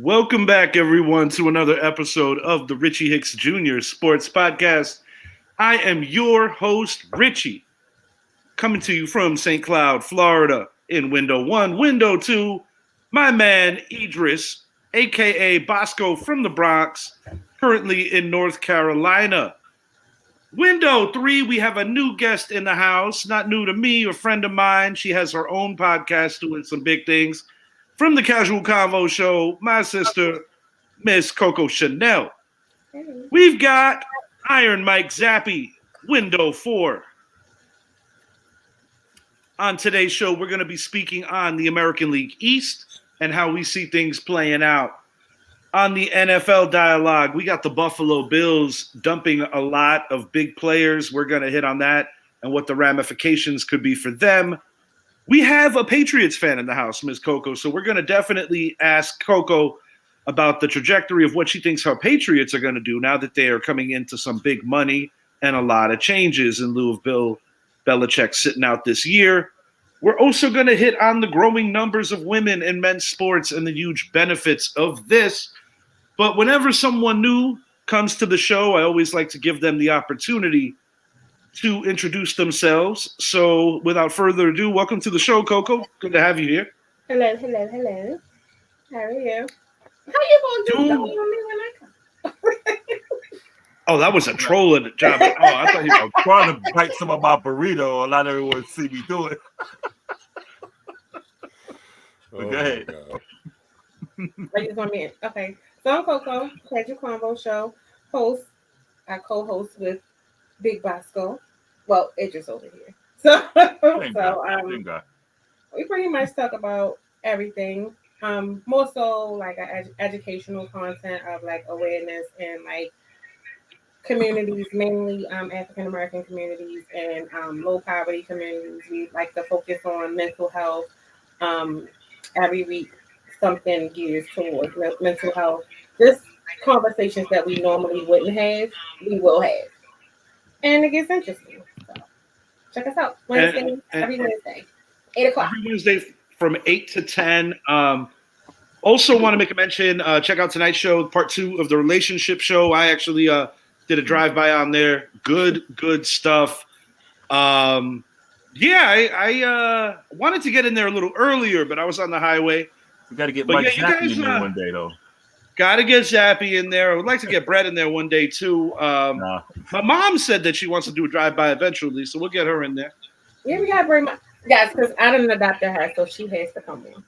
Welcome back, everyone, to another episode of the Richie Hicks Jr. Sports Podcast. I am your host, Richie, coming to you from St. Cloud, Florida, in Window 1. Window 2, my man, Idris, a.k.a. Bosco from the Bronx, currently in North Carolina. Window 3, we have a new guest in the house, not new to me, a friend of mine. She has her own podcast doing some big things. From the Casual Convo Show, my sister, Miss Coco Chanel. We've got Iron Mike Zappy, Window 4. On today's show, we're going to be speaking on the American League East and how we see things playing out. On the NFL dialogue, we got the Buffalo Bills dumping a lot of big players. We're going to hit on that and what the ramifications could be for them. We have a Patriots fan in the house, Ms. Coco, so we're going to definitely ask Coco about the trajectory of what she thinks our Patriots are going to do now that they are coming into some big money and a lot of changes in lieu of Bill Belichick sitting out this year. We're also going to hit on the growing numbers of women in men's sports and the huge benefits of this. But whenever someone new comes to the show, I always like to give them the opportunity to introduce themselves. So without further ado, welcome to the show, Coco. Good to have you here. Hello. How are you? How you gonna just go on me when I come? Oh, that was a trolling job. Oh, I thought you I'm trying to bite some of my burrito and not everyone see me do it. But go ahead. I just want me. Okay. So I'm Coco, Casual Convo Show host. I co-host with Big Bosco. Well, Idris over here. So we pretty much talk about everything. More so like educational content of like awareness and like communities, mainly African American communities and low poverty communities. We like to focus on mental health. Every week, something gears towards mental health. Just conversations that we normally wouldn't have, we will have. And it gets interesting. So check us out. Every Wednesday, 8 o'clock. Every Wednesday from 8 to 10. Also want to make a mention, check out tonight's show, part 2 of the relationship show. I actually did a drive-by on there. Good stuff. I wanted to get in there a little earlier, but I was on the highway. We got to get Mike Zappy in there one day, though. Got to get Zappy in there. I would like to get Brett in there one day, too. My mom said that she wants to do a drive-by eventually, so we'll get her in there. Yeah, we got to bring my... Yes, because I didn't adopt her, so she has to come in.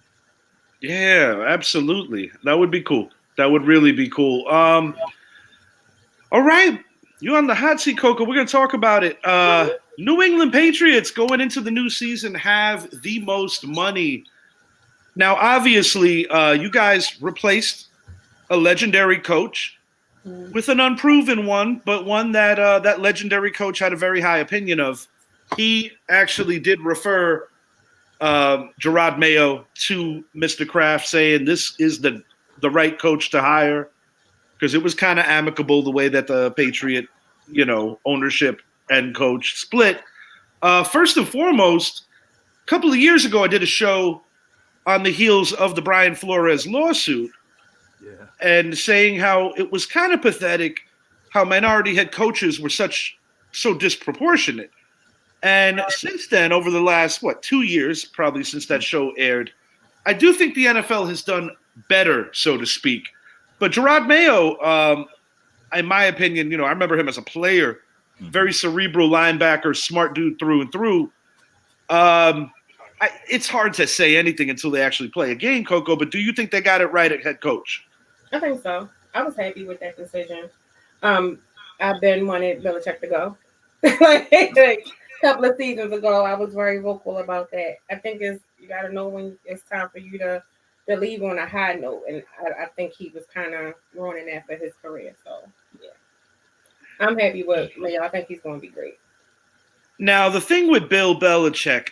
Yeah, absolutely. That would be cool. That would really be cool. All right. You're on the hot seat, Coco. We're going to talk about it. New England Patriots going into the new season have the most money. Now, obviously, you guys replaced a legendary coach with an unproven one, but one that that legendary coach had a very high opinion of. He actually did refer Gerard Mayo to Mr. Kraft, saying this is the right coach to hire, because it was kind of amicable the way that the Patriot, ownership and coach split. First and foremost, a couple of years ago, I did a show on the heels of the Brian Flores lawsuit. Yeah. And saying how it was kind of pathetic how minority head coaches were so disproportionate. And since then, over the last, 2 years, probably since that show aired, I do think the NFL has done better, so to speak. But Gerard Mayo, in my opinion, I remember him as a player, very cerebral linebacker, smart dude through and through. It's hard to say anything until they actually play a game, Coco, but do you think they got it right at head coach? I think so. I was happy with that decision. I've been wanted Belichick to go. like a couple of seasons ago, I was very vocal about that. I think you got to know when it's time for you to leave on a high note, and I think he was kind of ruining that for his career. So, yeah. I'm happy with Mayo. I think he's going to be great. Now, the thing with Bill Belichick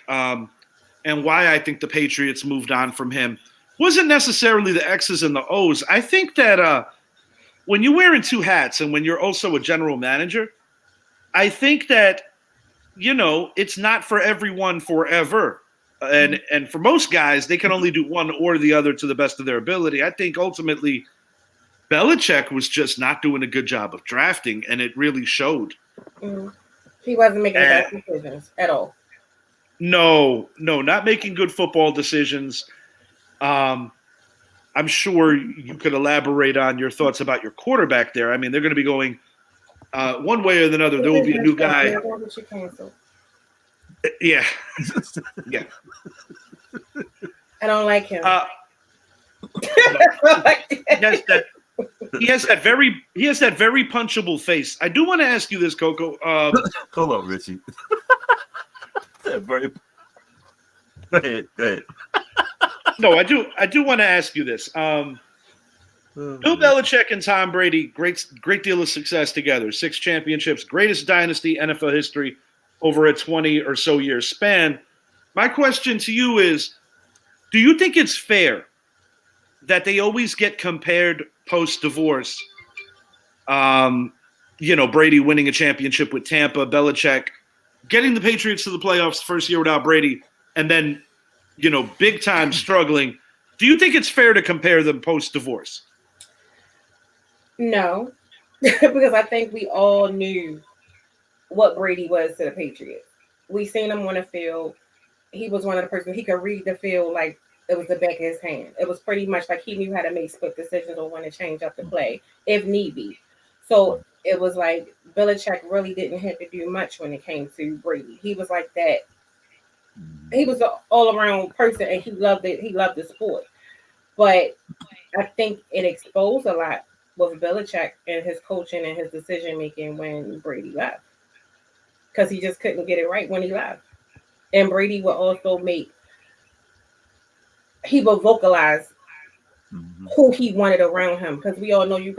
and why I think the Patriots moved on from him wasn't necessarily the X's and the O's. I think that when you're wearing two hats and when you're also a general manager, I think that, it's not for everyone forever. And for most guys, they can only do one or the other to the best of their ability. I think ultimately Belichick was just not doing a good job of drafting, and it really showed. Mm-hmm. He wasn't making the best decisions at all. No, not making good football decisions. I'm sure you could elaborate on your thoughts about your quarterback there. I mean, they're going to be going one way or another. There will be a new guy. Yeah, yeah. I don't like him. He has that very punchable face. I do want to ask you this, Coco. Hold on, Richie. Very. Go ahead. No, I do want to ask you this. Bill Belichick and Tom Brady, great deal of success together. 6 championships, greatest dynasty NFL history over a 20 or so year span. My question to you is, do you think it's fair that they always get compared post-divorce? Brady winning a championship with Tampa, Belichick getting the Patriots to the playoffs first year without Brady, and then, big time struggling. Do you think it's fair to compare them post-divorce? No, because I think we all knew what Brady was to the Patriots. We seen him on the field. He was one of the persons, he could read the field like it was the back of his hand. It was pretty much like he knew how to make split decisions or when to change up the play if need be. So it was like Belichick really didn't have to do much when it came to Brady. He was like that. He was an all-around person, and he loved it. He loved the sport. But I think it exposed a lot with Belichick and his coaching and his decision-making when Brady left. Because he just couldn't get it right when he left. And Brady would also he would vocalize who he wanted around him. Because we all know your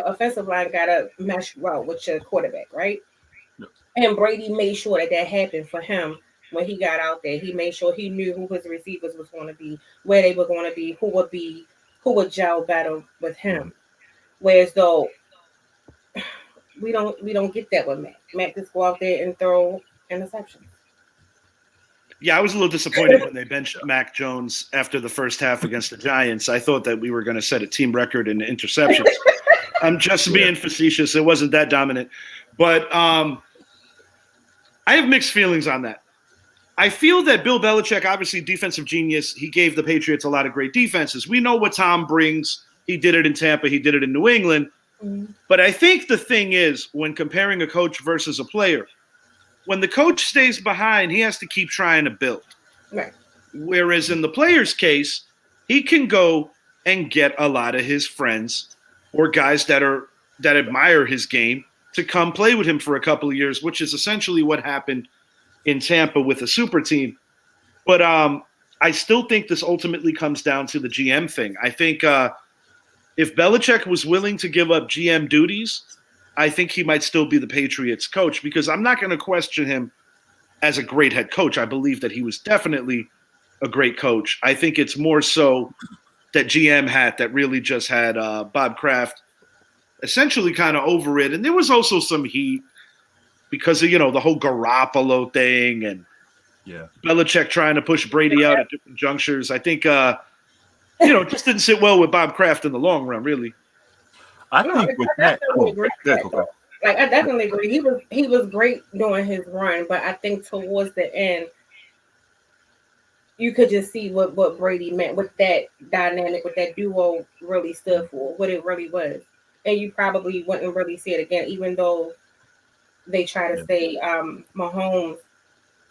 offensive line gotta mesh well with your quarterback, right? Yep. And Brady made sure that happened for him when he got out there. He made sure he knew who his receivers was going to be, where they were going to be, who would gel better with him. Whereas though we don't get that with Mac. Mac just go out there and throw interceptions. Yeah, I was a little disappointed when they benched Mac Jones after the first half against the Giants. I thought that we were going to set a team record in interceptions. I'm just being facetious. It wasn't that dominant. But I have mixed feelings on that. I feel that Bill Belichick, obviously defensive genius, he gave the Patriots a lot of great defenses. We know what Tom brings. He did it in Tampa. He did it in New England. Mm-hmm. But I think the thing is, when comparing a coach versus a player, when the coach stays behind, he has to keep trying to build. Right. Whereas in the player's case, he can go and get a lot of his friends or guys that admire his game to come play with him for a couple of years, which is essentially what happened in Tampa with a super team. But I still think this ultimately comes down to the GM thing. I think if Belichick was willing to give up GM duties, I think he might still be the Patriots coach, because I'm not going to question him as a great head coach. I believe that he was definitely a great coach. I think it's more so that GM hat that really just had Bob Kraft essentially kind of over it. And there was also some heat because of, the whole Garoppolo thing and Belichick trying to push Brady out at different junctures. I think, it just didn't sit well with Bob Kraft in the long run, really. I think with that, I definitely agree. He was great during his run, but I think towards the end, you could just see what Brady meant, what that dynamic, what that duo really stood for, what it really was. And you probably wouldn't really see it again, even though they try to say Mahomes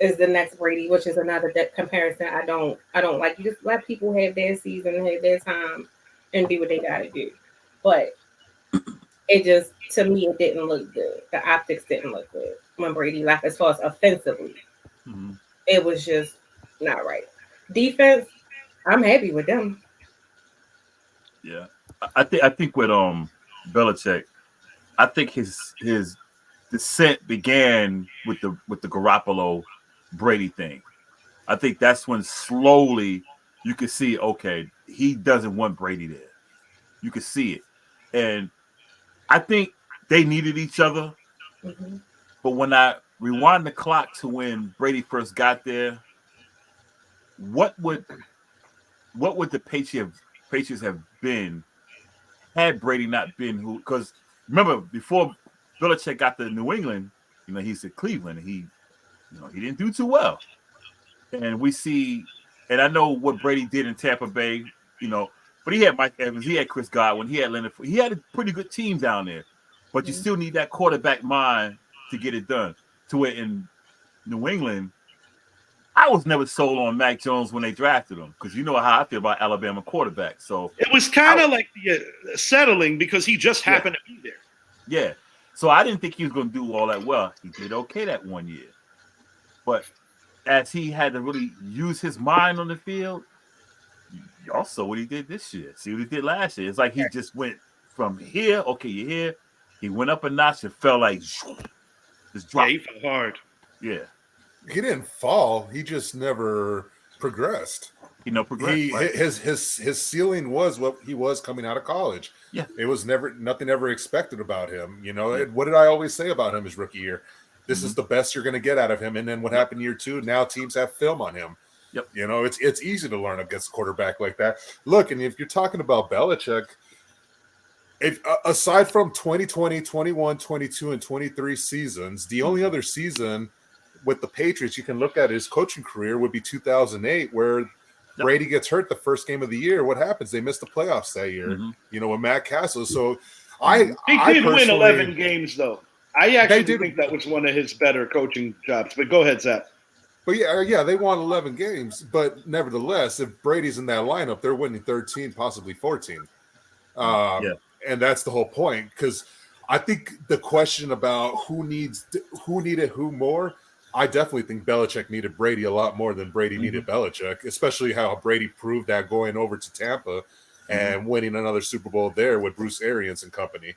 is the next Brady, which is another comparison I don't like. You just let people have their season, have their time, and do what they got to do. But it just, to me, it didn't look good. The optics didn't look good when Brady left, as far as offensively. Mm-hmm. It was just not right. Defense, I'm happy with them. Yeah, I think with Belichick, I think his descent began with the Garoppolo Brady thing. I think that's when slowly you could see, okay, he doesn't want Brady there. You could see it, and I think they needed each other. Mm-hmm. But when I rewind the clock to when Brady first got there, what would the Patriots have been had Brady not been who? Because remember, before Belichick got to New England, he's at Cleveland, and he didn't do too well. And we see, and I know what Brady did in Tampa Bay, but he had Mike Evans, he had Chris Godwin, he had Leonard, he had a pretty good team down there. But you still need that quarterback mind to get it done. To it in New England, I was never sold on Mac Jones when they drafted him, because you know how I feel about Alabama quarterbacks. So it was kind of like settling because he just happened to be there. Yeah. So I didn't think he was going to do all that well. He did okay that one year. But as he had to really use his mind on the field, y'all saw what he did this year. See what he did last year. It's like he just went from here, okay, you're here. He went up a notch and felt like just dropped. Yeah, he fell hard. Yeah. He didn't fall. He just never progressed. His ceiling was what he was coming out of college. Yeah. It was nothing ever expected about him. What did I always say about him his rookie year? This is the best you're going to get out of him. And then what happened year 2? Now teams have film on him. Yep. It's easy to learn against a quarterback like that. Look, and if you're talking about Belichick, aside from 2020, 21, 22, and 23 seasons, the only other season with the Patriots you can look at his coaching career would be 2008, where Brady gets hurt the first game of the year. What happens? They missed the playoffs that year, with Matt Castle. So he did win 11 games, though. I actually think that was one of his better coaching jobs. But go ahead, Zap. But yeah, they won 11 games. But nevertheless, if Brady's in that lineup, they're winning 13, possibly 14. And that's the whole point. Because I think the question about who needed who more, I definitely think Belichick needed Brady a lot more than Brady needed Belichick, especially how Brady proved that going over to Tampa and winning another Super Bowl there with Bruce Arians and company.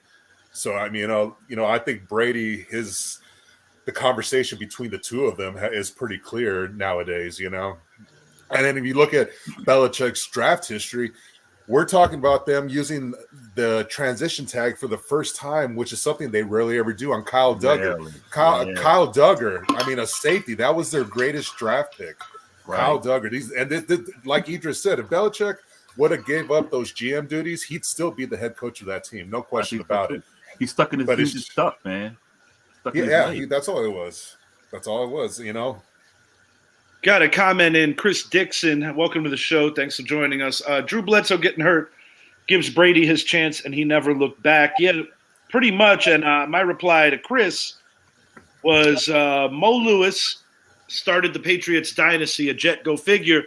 So, I mean, I think Brady, the conversation between the two of them is pretty clear nowadays, And then if you look at Belichick's draft history, we're talking about them using the transition tag for the first time, which is something they rarely ever do on Kyle Duggar. Kyle Duggar, I mean, a safety, that was their greatest draft pick. Right. Kyle Duggar. Like Idris said, if Belichick would have gave up those GM duties, he'd still be the head coach of that team. No question about it. He's stuck in his stuff, man. That's all it was. That's all it was, Got a comment in. Chris Dixon, welcome to the show. Thanks for joining us. Drew Bledsoe getting hurt gives Brady his chance, and he never looked back. Yeah, pretty much. And my reply to Chris was Mo Lewis started the Patriots dynasty, a jet go figure,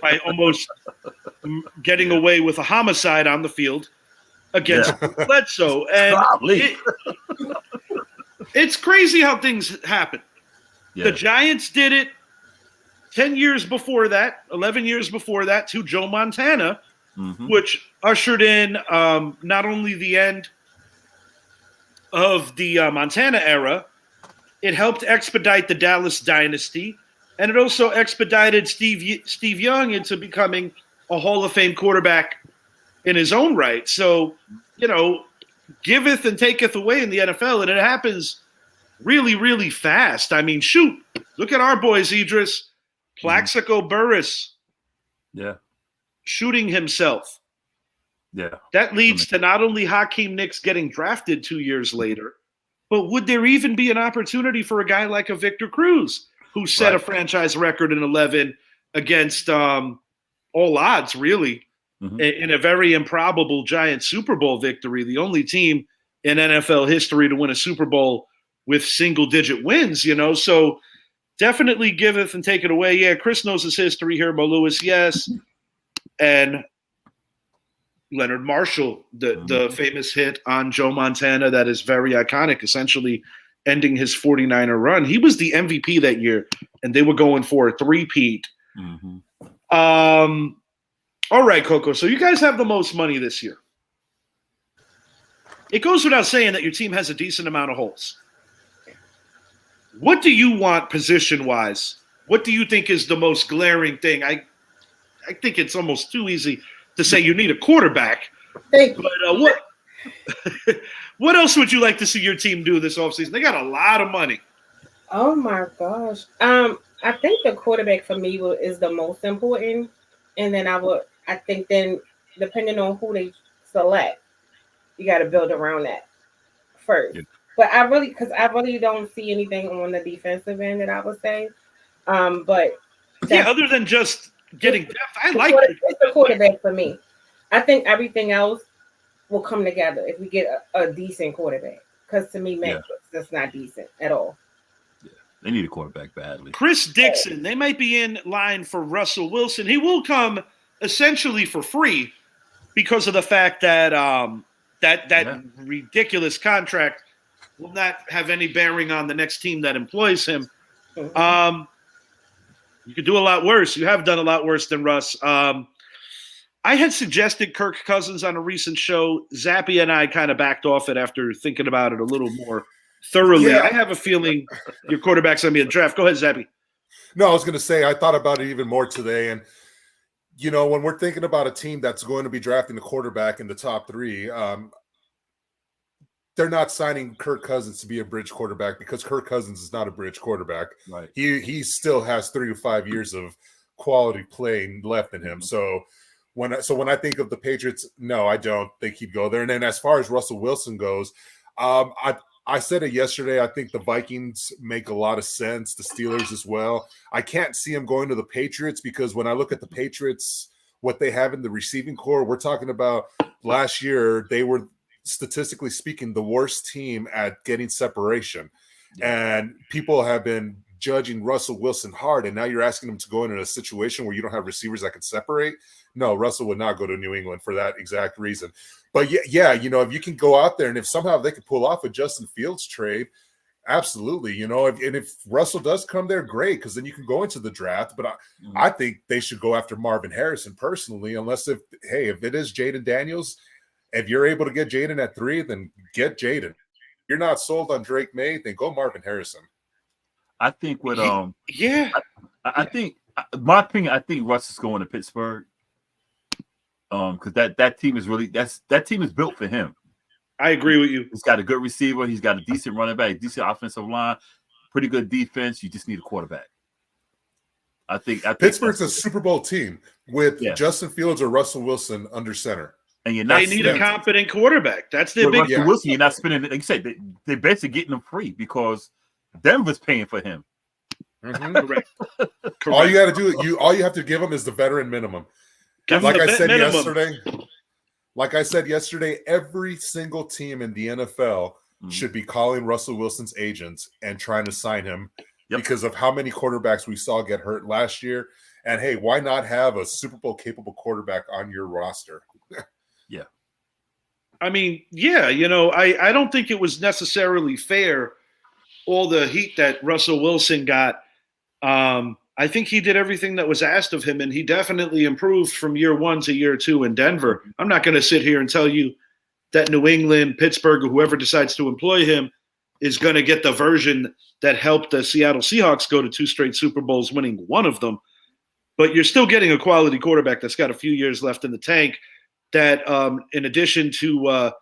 by almost getting away with a homicide on the field against Bledsoe. And it's crazy how things happen. Yeah. The Giants did it 10 years before that, 11 years before that, to Joe Montana, which ushered in not only the end of the Montana era, it helped expedite the Dallas dynasty, and it also expedited Steve Young into becoming a Hall of Fame quarterback in his own right. So, giveth and taketh away in the NFL, and it happens really, really fast. I mean, shoot, look at our boys, Idris. Plaxico Burress shooting himself. Yeah. That leads to not only Hakeem Nicks getting drafted 2 years later, but would there even be an opportunity for a guy like a Victor Cruz, who set a franchise record in 11 against all odds, really, in a very improbable Giants Super Bowl victory, the only team in NFL history to win a Super Bowl with single-digit wins, So definitely giveth and take it away. Yeah, Chris knows his history here. Mo Lewis, yes. And Leonard Marshall, the famous hit on Joe Montana that is very iconic, essentially ending his 49er run. He was the MVP that year, and they were going for a three-peat. All right, Coco. So you guys have the most money this year. It goes without saying that your team has a decent amount of holes. What do you want position-wise? What do you think is the most glaring thing? I think it's almost too easy to say you need a quarterback. Thank you. But what else would you like to see your team do this offseason? They got a lot of money. Oh my gosh. I think the quarterback for me is the most important, and then I think then depending on who they select, you got to build around that first. Yeah. But because I really don't see anything on the defensive end that I would say. But Yeah, that's other than just getting depth, I like it's the quarterback for me. I think everything else will come together if we get a decent quarterback. Because to me, Yeah. Matt Brooks, that's not decent at all. They need a quarterback badly. Chris Dixon. They might be in line for Russell Wilson. He will come essentially for free because of the fact that that ridiculous contract will not have any bearing on the next team that employs him. Mhm. You could do a lot worse. You have done a lot worse than Russ. I had suggested Kirk Cousins on a recent show. Zappy and I kind of backed off it after thinking about it a little more thoroughly. Yeah. I have a feeling your quarterback's going to be in the draft. Go ahead, Zappy. No, I was going to say I thought about it even more today, and when we're thinking about a team that's going to be drafting the quarterback in the top three, they're not signing Kirk Cousins to be a bridge quarterback because Kirk Cousins is not a bridge quarterback. Right. He still has 3 to 5 years of quality play left in him. So when I think of the Patriots, no, I don't think he'd go there. And then as far as Russell Wilson goes, I said it yesterday. I think the Vikings make a lot of sense. The Steelers as well. I can't see him going to the Patriots because when I look at the Patriots, what they have in the receiving core, we're talking about last year, they were statistically speaking the worst team at getting separation. Yeah. And people have been judging Russell Wilson hard, and now you're asking him to go into a situation where you don't have receivers that can separate. No, Russell would not go to New England for that exact reason. But yeah, if you can go out there and if somehow they could pull off a Justin Fields trade, absolutely. If Russell does come there, great, because then you can go into the draft. But I think they should go after Marvin Harrison personally, unless if it is Jaden Daniels, if you're able to get Jaden at 3, then get Jaden. If you're not sold on Drake May, then go Marvin Harrison. I think with I think my opinion, I think Russ is going to Pittsburgh. Because that team is really that team is built for him. I agree with you. He's got a good receiver. He's got a decent running back, decent offensive line, pretty good defense. You just need a quarterback. I think Pittsburgh's a Super Bowl team with Justin Fields or Russell Wilson under center. And they need a competent quarterback. That's their big. Russell Wilson, you're not spending. Like you said, they're basically getting him free because Denver's paying for him. Mm-hmm. Correct. All you got to do, all you have to give him is the veteran minimum. Like I said yesterday, every single team in the NFL should be calling Russell Wilson's agents and trying to sign him because of how many quarterbacks we saw get hurt last year. And hey, why not have a Super Bowl capable quarterback on your roster? Yeah. I mean, I don't think it was necessarily fair, all the heat that Russell Wilson got. I think he did everything that was asked of him, and he definitely improved from year 1 to year 2 in Denver. I'm not going to sit here and tell you that New England, Pittsburgh, or whoever decides to employ him is going to get the version that helped the Seattle Seahawks go to 2 straight Super Bowls, winning one of them. But you're still getting a quality quarterback that's got a few years left in the tank that, in addition to,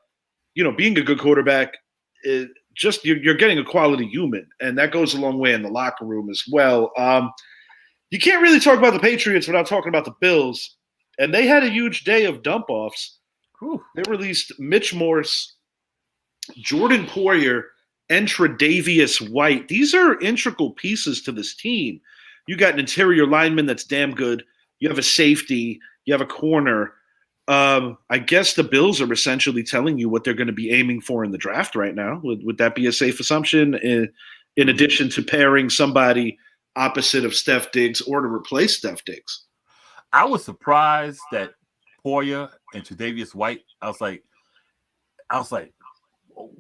being a good quarterback, you're getting a quality human, and that goes a long way in the locker room as well. You can't really talk about the Patriots without talking about the Bills, and they had a huge day of dump-offs. They released Mitch Morse, Jordan Poyer, and Tre'Davious White. These are integral pieces to this team. You got an interior lineman that's damn good. You have a safety. You have a corner. I guess the Bills are essentially telling you what they're going to be aiming for in the draft right now. Would that be a safe assumption? In addition to pairing somebody opposite of Steph Diggs or to replace Steph Diggs. I was surprised that Poyer and Tre'Davious White. I was like, whoa.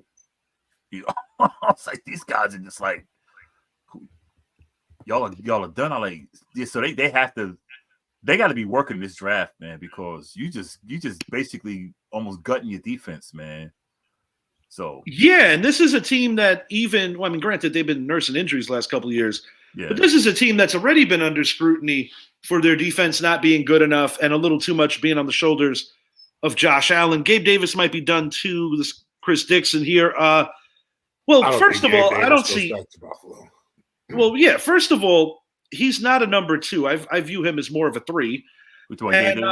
I was like, these guys are just like, y'all are done. I'm like, so they have to. They got to be working this draft, man, because you just basically almost gutting your defense, man. So and this is a team that granted they've been nursing injuries the last couple of years, but this is a team that's already been under scrutiny for their defense not being good enough and a little too much being on the shoulders of Josh Allen. Gabe Davis might be done too with Chris Dixon here. First of all, I don't see. Well, yeah. First of all, he's not a number 2. I view him as more of a 3. And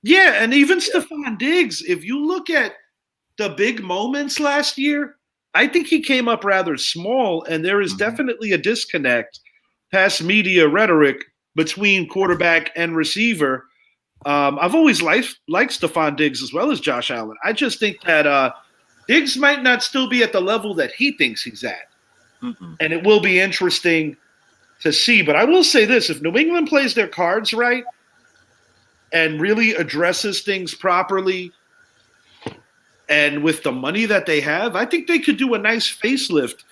yeah, and even Stephon Diggs. If you look at the big moments last year, I think he came up rather small, and there is definitely a disconnect past media rhetoric between quarterback and receiver. I've always liked Stephon Diggs as well as Josh Allen. I just think that Diggs might not still be at the level that he thinks he's at. And it will be interesting to see. But I will say this, if New England plays their cards right and really addresses things properly and with the money that they have, I think they could do a nice facelift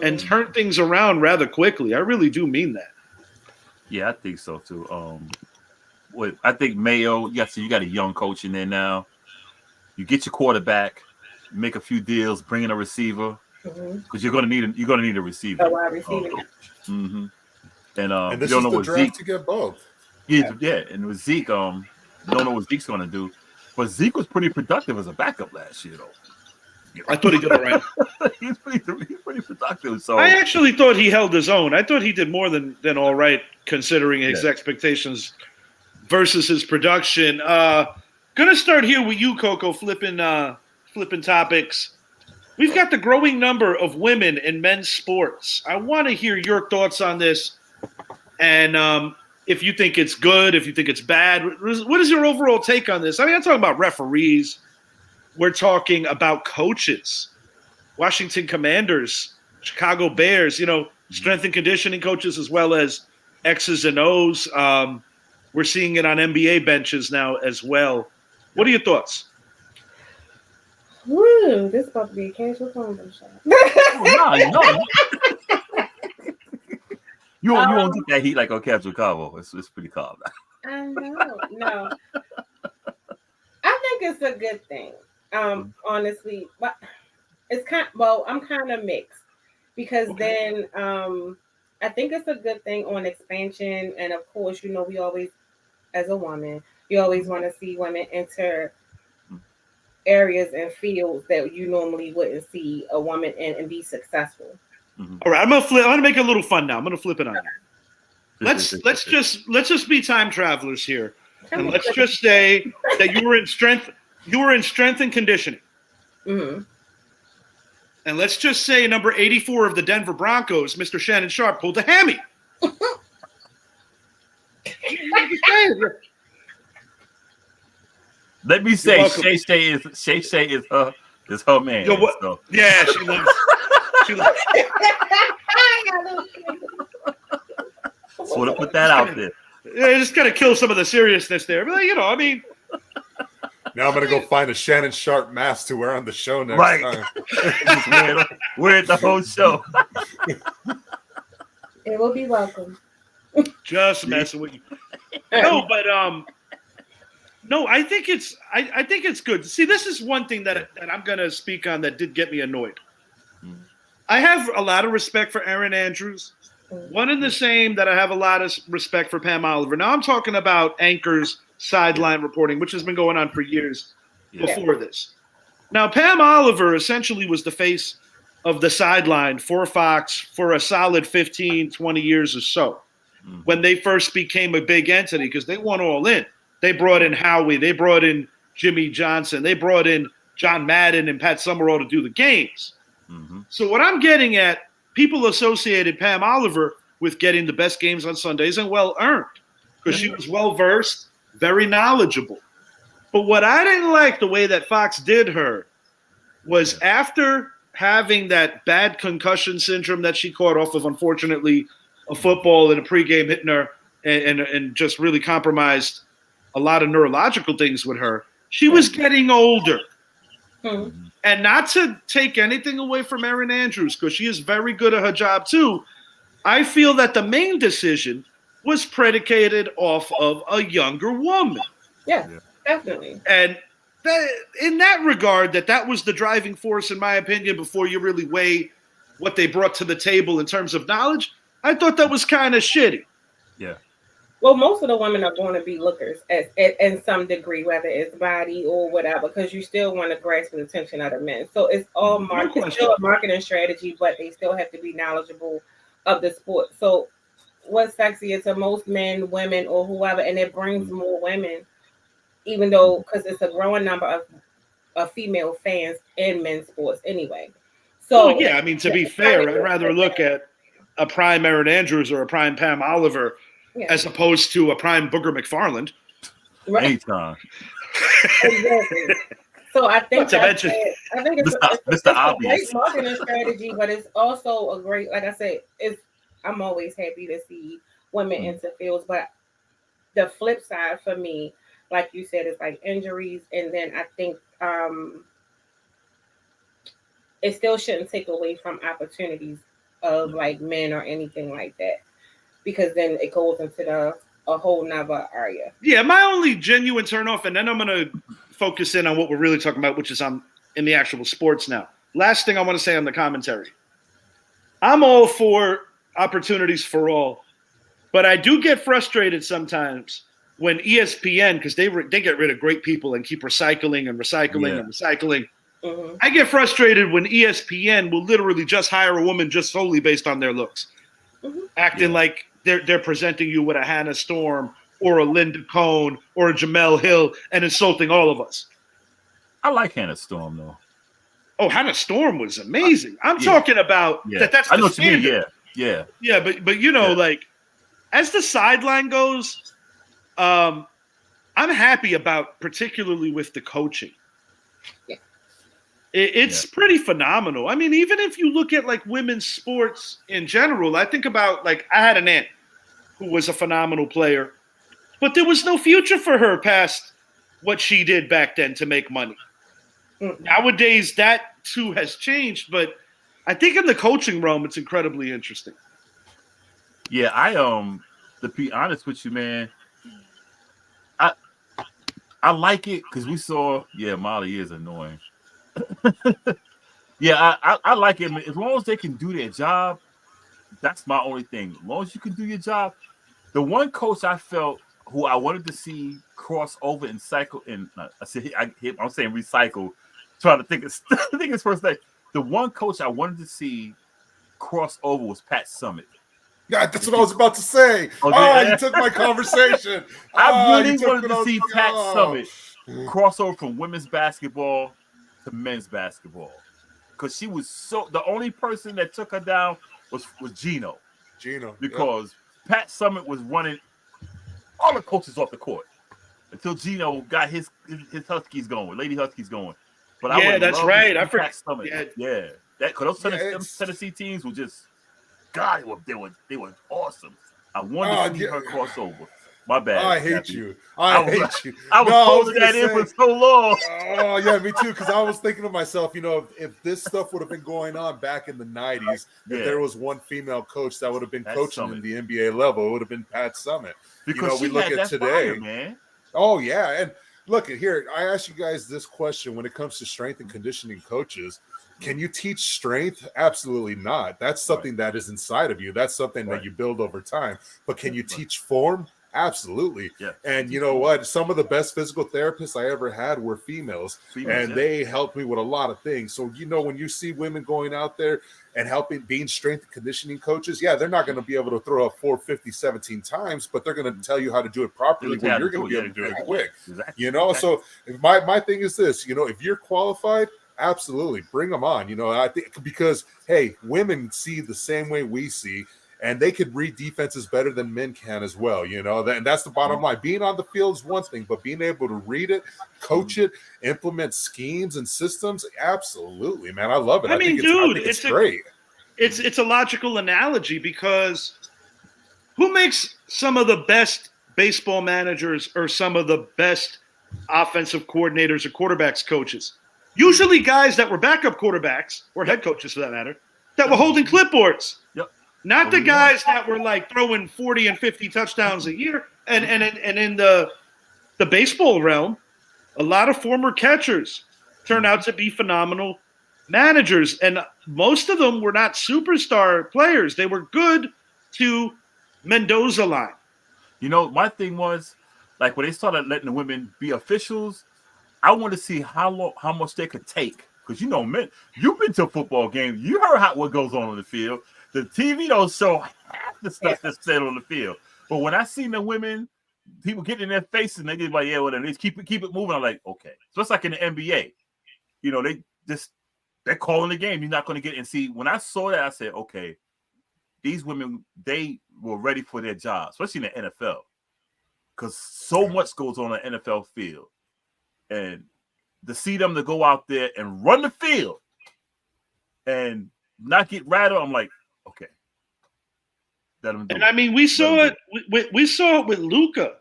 and turn things around rather quickly. I really do mean that. Yeah, I think so too. I think Mayo, you got a young coach in there now. You get your quarterback, make a few deals, bring in a receiver. Because you're gonna need a receiver. A wide receiver. And this you don't is know the what draft Zeke to get both. Yeah, and with Zeke, you don't know what Zeke's gonna do. But Zeke was pretty productive as a backup last year, though. I thought he did all right. he's pretty productive. So I actually thought he held his own. I thought he did more than all right considering his expectations versus his production. Gonna start here with you, Coco, flipping topics. We've got the growing number of women in men's sports. I want to hear your thoughts on this, and if you think it's good, if you think it's bad. What is your overall take on this? I mean, I'm talking about referees. We're talking about coaches, Washington Commanders, Chicago Bears, strength and conditioning coaches as well as X's and O's. We're seeing it on NBA benches now as well. What are your thoughts? Woo, this is about to be a casual conversation. No. You won't get that heat like on Casual Cabo. It's pretty calm. I know. No. I think it's a good thing. Honestly. But it's I'm kind of mixed. Because then I think it's a good thing on expansion. And of course, we always, as a woman, you always want to see women enter areas and fields that you normally wouldn't see a woman in and be successful. All right, I'm gonna make it a little fun now. I'm gonna flip it on you. Let's just be time travelers here, and let's just say that you were in strength and conditioning, and let's just say number 84 of the Denver Broncos, Mr. Shannon Sharp, pulled a hammy. Let me say, Shay Shay is her man. Yo, what? So. Yeah, she loves. Just want to put that out there. Yeah, just gotta kill some of the seriousness there. But now I'm gonna go find a Shannon Sharp mask to wear on the show next time. Just wear it the whole show. It will be welcome. Just messing with you. No, but no, I think it's good. See, this is one thing that I'm gonna speak on that did get me annoyed. I have a lot of respect for Erin Andrews. One and the same that I have a lot of respect for Pam Oliver. Now I'm talking about anchors sideline reporting, which has been going on for years before this. Now, Pam Oliver essentially was the face of the sideline for Fox for a solid 15, 20 years or so when they first became a big entity because they went all in. They brought in Howie. They brought in Jimmy Johnson. They brought in John Madden and Pat Summerall to do the games. So what I'm getting at, people associated Pam Oliver with getting the best games on Sundays and well-earned because she was well-versed, very knowledgeable. But what I didn't like the way that Fox did her was after having that bad concussion syndrome that she caught off of, unfortunately, a football in a pregame hitting her and just really compromised a lot of neurological things with her. She was getting older. And not to take anything away from Erin Andrews, because she is very good at her job too, I feel that the main decision was predicated off of a younger woman. Yeah, definitely. And in that regard, that was the driving force, in my opinion, before you really weigh what they brought to the table in terms of knowledge, I thought that was kind of shitty. Yeah. Well, most of the women are going to be lookers in some degree, whether it's body or whatever, because you still want to grasp the attention of the men. So it's all still a marketing strategy, but they still have to be knowledgeable of the sport. So what's sexier to most men, women, or whoever, and it brings more women, even though because it's a growing number of female fans in men's sports anyway. Well, So yeah, I mean, to be fair, I'd rather look at a prime Erin Andrews or a prime Pam Oliver yeah. as opposed to a prime Booger McFarland. Right. Anytime. Exactly. So I think Not to mention, I think it's Mr. a Obvious. great marketing strategy, but it's also a great, like I said, I'm always happy to see women into fields, but the flip side for me, like you said, is like injuries, and then I think it still shouldn't take away from opportunities of like men or anything like that, because then it goes into a whole nother area. yeah, my only genuine turnoff, and then I'm going to focus in on what we're really talking about, which is in the actual sports now. Last thing I want to say on the commentary. I'm all for opportunities for all, but I do get frustrated sometimes when ESPN, because they get rid of great people and keep recycling and recycling and recycling. Mm-hmm. I get frustrated when ESPN will literally just hire a woman just solely based on their looks, acting like they're presenting you with a Hannah Storm or a Linda Cohn or a Jamel Hill and insulting all of us. I like Hannah Storm though. Oh, Hannah Storm was amazing. I'm talking about that's the I know what standard. you mean. Yeah, but you know, like as the sideline goes, I'm happy about particularly with the coaching. Yeah. It's pretty phenomenal. I mean, even if you look at like women's sports in general, I think about like I had an aunt who was a phenomenal player, but there was no future for her past what she did back then to make money. Mm-hmm. Nowadays, that too has changed, but I think in the coaching realm, it's incredibly interesting. Yeah, to be honest with you, man, I like it because we saw. Yeah, Molly is annoying. Yeah, I like it. As long as they can do their job, that's my only thing. As long as you can do your job. The one coach I felt who I wanted to see cross over and cycle, and I'm saying recycle. Trying to think his first name. The one coach I wanted to see cross over was Pat Summitt. Yeah, that's what I was about to say. You took my conversation. I really wanted to see Pat Summitt cross over from women's basketball to men's basketball. Because she was the only person that took her down was Gino. Because Pat Summitt was running all the coaches off the court until Gino got his Huskies going, Lady Huskies going. But that's right. I forgot. Yeah, because those Tennessee teams were just, God, they were awesome. I wanted to see her crossover. My bad. I hate you. I hate you. I was holding that in for so long. Oh yeah, me too. Because I was thinking to myself, if this stuff would have been going on back in the '90s, if there was one female coach that would have been coaching in the NBA level, it would have been Pat Summitt. Because we look at today, fire, man. Oh yeah, and look at here. I ask you guys this question when it comes to strength and conditioning coaches. Can you teach strength? Absolutely not. That's something that is inside of you. That's something that you build over time. But can you teach form? Absolutely. Yeah. And you know what? Some of the best physical therapists I ever had were females and they helped me with a lot of things. So, when you see women going out there and being strength and conditioning coaches, they're not going to be able to throw up 450 17 times, but they're going to tell you how to do it properly when you're going to be able to do it quick. Exactly. So my thing is this, if you're qualified, absolutely bring them on. I think because, hey, women see the same way we see. And they could read defenses better than men can as well, and that's the bottom line. Being on the field is one thing, but being able to read it, coach it, implement schemes and systems, absolutely, man. I love it. I think it's great. It's a logical analogy because who makes some of the best baseball managers or some of the best offensive coordinators or quarterbacks coaches? Usually guys that were backup quarterbacks or head coaches for that matter, that were holding clipboards. Yep. Not the guys that were like throwing 40 and 50 touchdowns a year. And in the baseball realm, a lot of former catchers turn out to be phenomenal managers. And most of them were not superstar players. They were good to Mendoza line. My thing was, like when they started letting the women be officials, I want to see how much they could take. Because men, you've been to a football game. You heard what goes on the field. the TV don't show half the stuff that's said on the field. But when I seen the women, people get in their face and they just like, yeah, whatever. They keep it moving. I'm like, okay. So it's like in the NBA. They're calling the game. You're not going to get. And see, when I saw that, I said, okay, these women, they were ready for their job, especially in the NFL, because so much goes on an NFL field, and to see them to go out there and run the field and not get rattled, I'm like, okay. And I mean, we saw it. We saw it with Luka.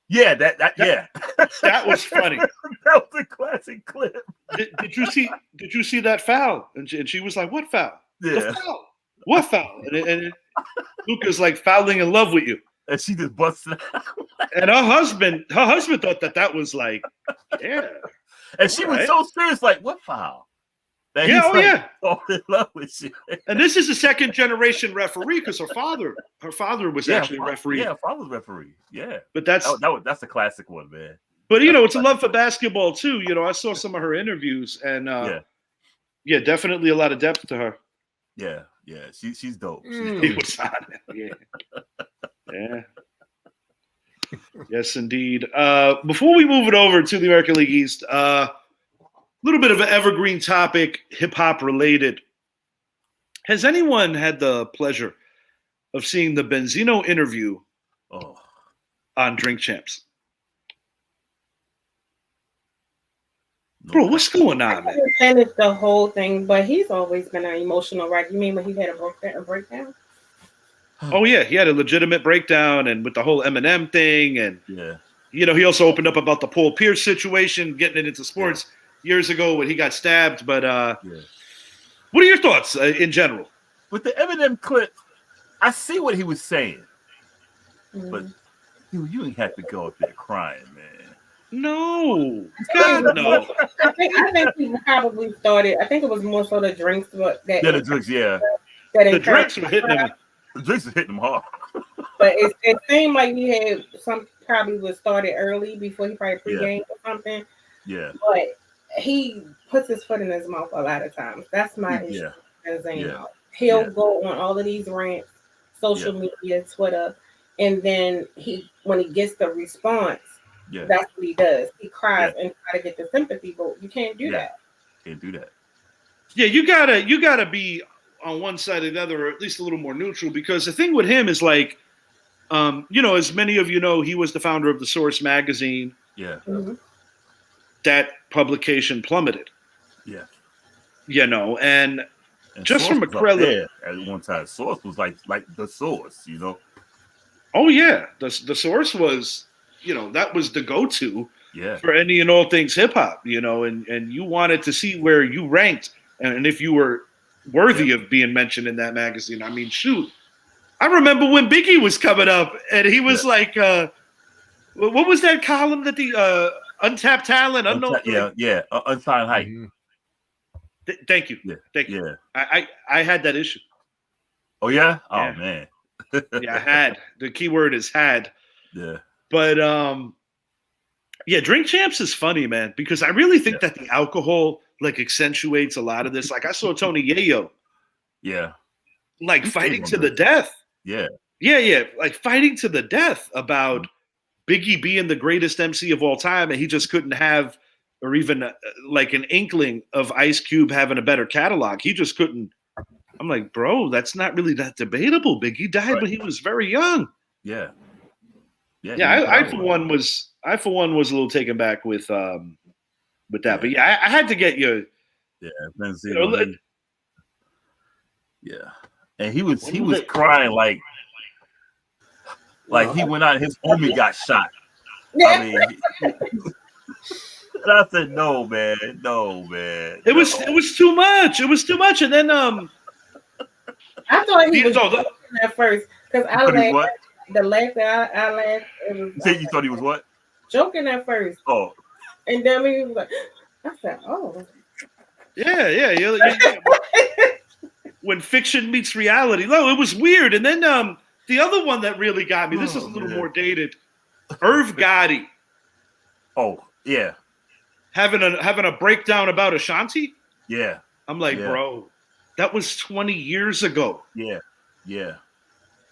Yeah, that that was funny. That was a classic clip. Did you see that foul? And she was like, "What foul? Yeah, the foul. What foul?" And Luka's like, "Fouling in love with you." And she just busted out. And her husband thought that was like, yeah. And she was so serious, like, "What foul?" Yeah, oh, in love with you. And this is a second generation referee because her father was actually a referee. Yeah, father's referee. Yeah, but that's a classic one, man. But it's a love for basketball too. I saw some of her interviews, and definitely a lot of depth to her. Yeah, she's dope. He was on it. Yeah. Yes, indeed. Before we move it over to the American League East, little bit of an evergreen topic, hip-hop related. Has anyone had the pleasure of seeing the Benzino interview on Drink Champs? No. Bro, what's going on, man? I haven't finished the whole thing, but he's always been an emotional wreck. You mean when he had a breakdown? Oh, yeah. He had a legitimate breakdown, and with the whole Eminem thing, and he also opened up about the Paul Pierce situation, getting it into sports. Years ago when he got stabbed, but what are your thoughts in general? With the Eminem clip, I see what he was saying, but you ain't have to go up there crying, man. No, God, no. I think he probably started. I think it was more so the drinks, but the drinks, the drinks were hitting him. The drinks were hitting him hard. But it seemed like he had probably was started early before he probably pregame or something. Yeah, but he puts his foot in his mouth a lot of times. That's my issue. He'll go on all of these rants, social media, Twitter, and then when he gets the response, that's what he does. He cries and try to get the sympathy, but you can't do that. Can't do that. Yeah, you gotta be on one side or the other, or at least a little more neutral, because the thing with him is like, as many of you know, he was the founder of the Source magazine. Yeah. Mm-hmm. That publication plummeted. Yeah. And just from a credit, at one time, Source was like the Source, Oh yeah, the Source was, that was the go-to for any and all things hip hop, and you wanted to see where you ranked and if you were worthy of being mentioned in that magazine. I mean, shoot, I remember when Biggie was coming up and he was like, what was that column that the Untapped Talent, Unsigned Hype. Thank you. Thank you. I had that issue. Oh yeah? Oh man. I had. The key word is had. Yeah. But Drink Champs is funny, man, because I really think that the alcohol accentuates a lot of this. Like I saw Tony Yayo. Yeah. Like fighting to the death. Yeah. Yeah. Like fighting to the death about Biggie being the greatest MC of all time, and he just couldn't have, or even an inkling of Ice Cube having a better catalog. He just couldn't. I'm like, bro, that's not really that debatable. Biggie died when he was very young. Yeah. I for one was a little taken back with that. But I had to get you. Yeah, Benzino, and he was crying like he went out and his homie got shot. I mean, and I said, no, man. It was too much. It was too much. And then I thought he was joking at first because I laughed. The laugh that I laughed. You thought he was what? Joking at first. Oh. And then he was like, I said, oh. Yeah. When fiction meets reality. No, it was weird. And then the other one that really got me, this is a little more dated, Irv Gotti. Oh, yeah. Having a breakdown about Ashanti? Yeah. I'm like, bro, That was 20 years ago. Yeah.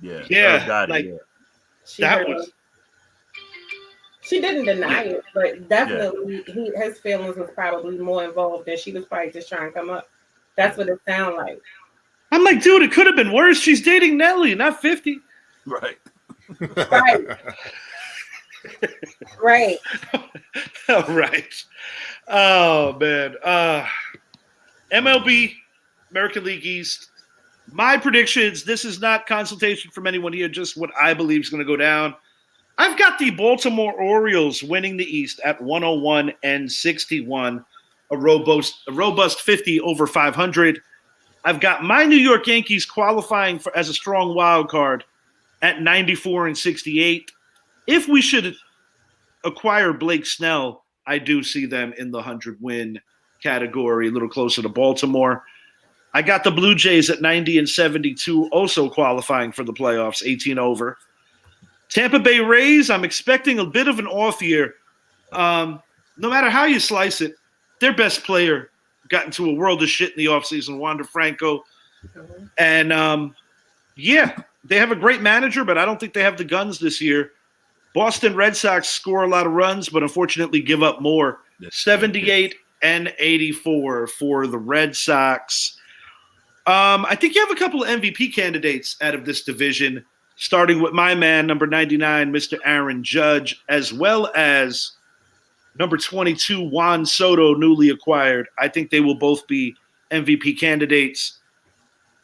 Like She that heard was. him. She didn't deny it, but definitely his feelings was probably more involved, and she was probably just trying to come up. That's what it sounded like. I'm like, dude, it could have been worse. She's dating Nelly, not 50. Right. Right. Right. All right. Oh man. MLB, American League East. My predictions. This is not consultation from anyone here. Just what I believe is going to go down. I've got the Baltimore Orioles winning the East at 101-61, a robust 50 over 500. I've got my New York Yankees qualifying as a strong wild card at 94-68. If we should acquire Blake Snell, I do see them in the 100-win category, a little closer to Baltimore. I got the Blue Jays at 90-72, also qualifying for the playoffs, 18 over. Tampa Bay Rays, I'm expecting a bit of an off year. No matter how you slice it, their best player got into a world of shit in the offseason, Wander Franco. And, they have a great manager, but I don't think they have the guns this year. Boston Red Sox score a lot of runs, but unfortunately give up more. 78-84 for the Red Sox. I think you have a couple of MVP candidates out of this division, starting with my man, number 99, Mr. Aaron Judge, as well as number 22, Juan Soto, newly acquired. I think they will both be MVP candidates.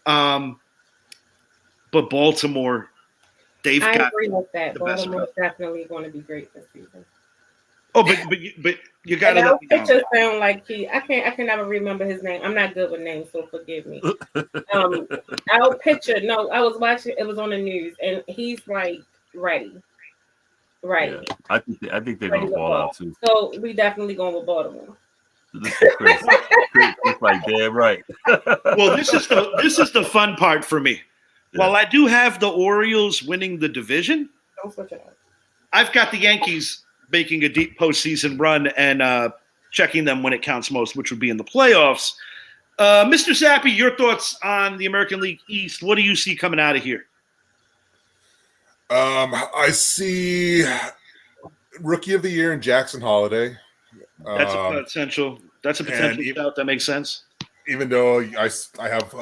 But Baltimore, I agree with that. Baltimore's definitely going to be great this season. Oh, but you got to let me down. It just sound like I can never remember his name. I'm not good with names, so forgive me. Our pitcher, no, I was watching. It was on the news, and he's like ready. Right. Yeah, I think they're going to ball out too. So we definitely going with Baltimore. This is Chris. Chris like damn right. Well, this is the fun part for me. Yeah. While I do have the Orioles winning the division, don't switch it up. I've got the Yankees making a deep postseason run and checking them when it counts most, which would be in the playoffs. Mr. Zappy, your thoughts on the American League East? What do you see coming out of here? I see Rookie of the Year in Jackson Holiday. That's a potential. That's a potential shout. That makes sense. Even though I have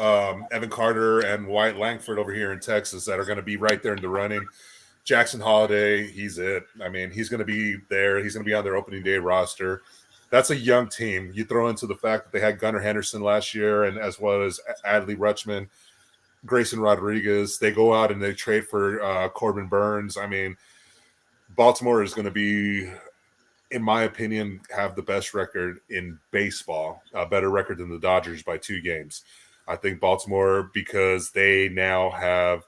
Evan Carter and Wyatt Langford over here in Texas that are going to be right there in the running. Jackson Holiday, he's it. I mean, he's going to be there. He's going to be on their opening day roster. That's a young team. You throw into the fact that they had Gunnar Henderson last year, and as well as Adley Rutschman, Grayson Rodriguez. They go out and they trade for Corbin Burns. I mean, Baltimore is going to be, in my opinion, have the best record in baseball, a better record than the Dodgers by 2 games. I think Baltimore, because they now have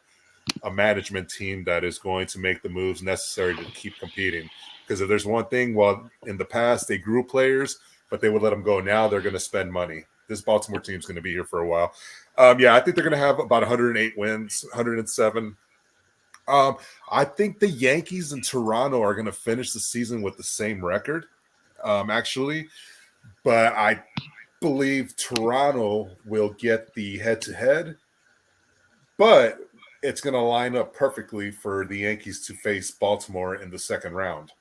a management team that is going to make the moves necessary to keep competing. Because if there's one thing, well, in the past they grew players, but they would let them go. Now they're going to spend money. This Baltimore team is going to be here for a while. I think they're going to have about 108 wins, 107. I think the Yankees and Toronto are going to finish the season with the same record, actually. But I believe Toronto will get the head-to-head. But it's going to line up perfectly for the Yankees to face Baltimore in the second round.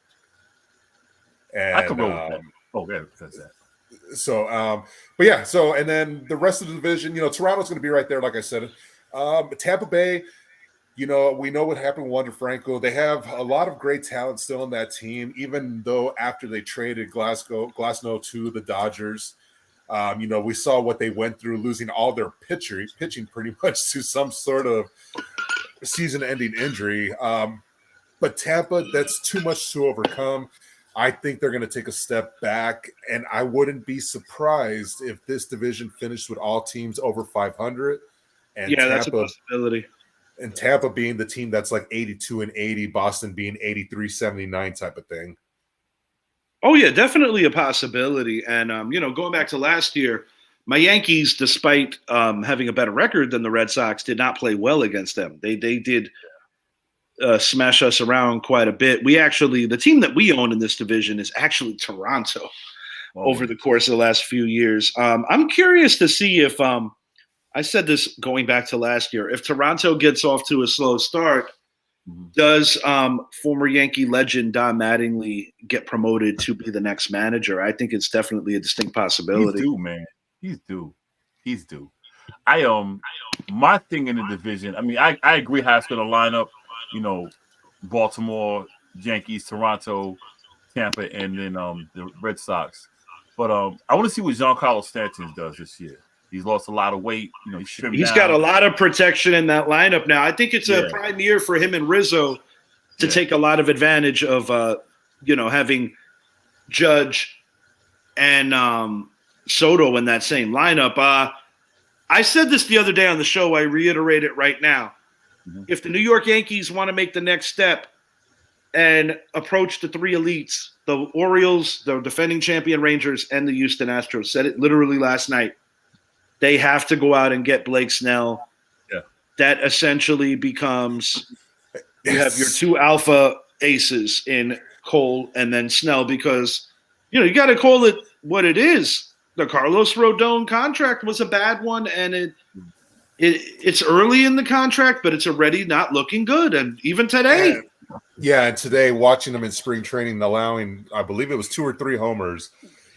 And, I can roll with that. Oh, yeah, that's that. So, and then the rest of the division, Toronto's going to be right there, like I said. Tampa Bay, we know what happened with Wander Franco. They have a lot of great talent still in that team, even though after they traded Glasnow to the Dodgers. We saw what they went through, losing all their pitching pretty much to some sort of season-ending injury. But Tampa, that's too much to overcome. I think they're going to take a step back, and I wouldn't be surprised if this division finished with all teams over 500. And yeah, that's a possibility. And Tampa being the team that's like 82-80, Boston being 83-79 type of thing. Oh, yeah, definitely a possibility. And, going back to last year, my Yankees, despite having a better record than the Red Sox, did not play well against them. They did smash us around quite a bit. The team that we own in this division is actually Toronto over the course of the last few years. I'm curious to see if I said this going back to last year. If Toronto gets off to a slow start, does former Yankee legend Don Mattingly get promoted to be the next manager? I think it's definitely a distinct possibility. He's due, man. He's due. My thing in the division, I mean, I agree how it's going to line up, Baltimore, Yankees, Toronto, Tampa, and then the Red Sox. But I want to see what Giancarlo Stanton does this year. He's lost a lot of weight. He's got a lot of protection in that lineup now. I think it's a prime year for him and Rizzo to take a lot of advantage of, having Judge and Soto in that same lineup. I said this the other day on the show. I reiterate it right now. Mm-hmm. If the New York Yankees want to make the next step and approach the three elites, the Orioles, the defending champion Rangers, and the Houston Astros, said it literally last night, they have to go out and get Blake Snell. Yeah. That essentially becomes you have your two alpha aces in Cole and then Snell because, you got to call it what it is. The Carlos Rodon contract was a bad one, and it's early in the contract, but it's already not looking good. And even today. Yeah, and today, watching him in spring training, allowing, I believe it was 2 or 3 homers,